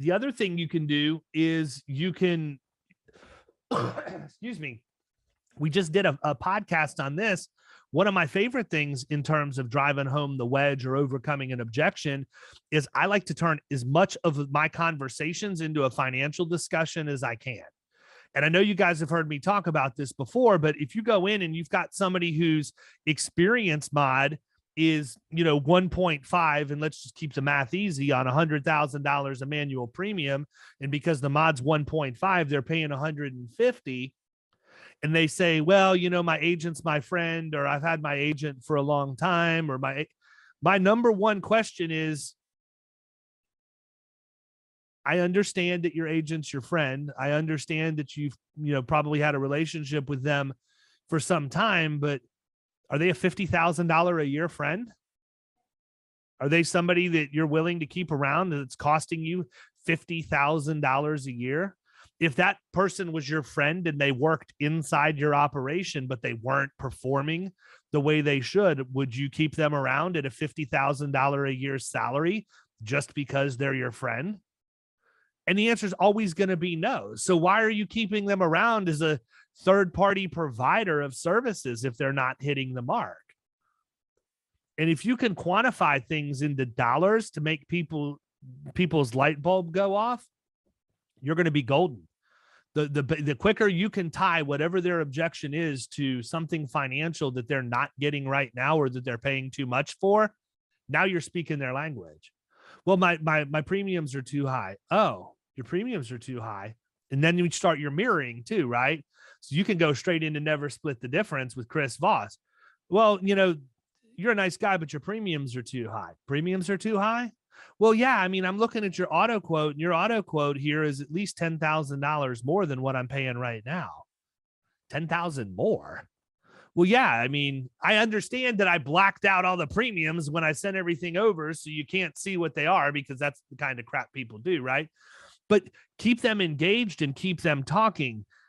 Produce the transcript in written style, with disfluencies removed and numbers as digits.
The other thing you can do is you can, excuse me, we just did a podcast on this. One of my favorite things in terms of driving home the wedge or overcoming an objection is I like to turn as much of my conversations into a financial discussion as I can. And I know you guys have heard me talk about this before, but if you go in and you've got somebody whose experience mod is, 1.5, and let's just keep the math easy on $100,000 a manual premium. And because the mod's 1.5, they're paying 150. And they say, well, my agent's my friend, or I've had my agent for a long time, or my number one question is, I understand that your agent's your friend. I understand that you've, probably had a relationship with them for some time, but are they a $50,000 a year friend? Are they somebody that you're willing to keep around that's costing you $50,000 a year? If that person was your friend and they worked inside your operation, but they weren't performing the way they should, would you keep them around at a $50,000 a year salary just because they're your friend? And the answer is always going to be no. So why are you keeping them around as a third-party provider of services if they're not hitting the mark? And if you can quantify things into dollars to make people's light bulb go off, you're going to be golden. The quicker you can tie whatever their objection is to something financial that they're not getting right now or that they're paying too much for, now you're speaking their language. Well, my premiums are too high. Oh, your premiums are too high. And then you start your mirroring too, right? So you can go straight into Never Split the Difference with Chris Voss. Well, you're a nice guy, but your premiums are too high. Premiums are too high? Well, yeah, I mean, I'm looking at your auto quote, and your auto quote here is at least $10,000 more than what I'm paying right now. 10,000 more. Well, yeah, I mean, I understand that I blacked out all the premiums when I sent everything over, so you can't see what they are because that's the kind of crap people do, right? But keep them engaged and keep them talking.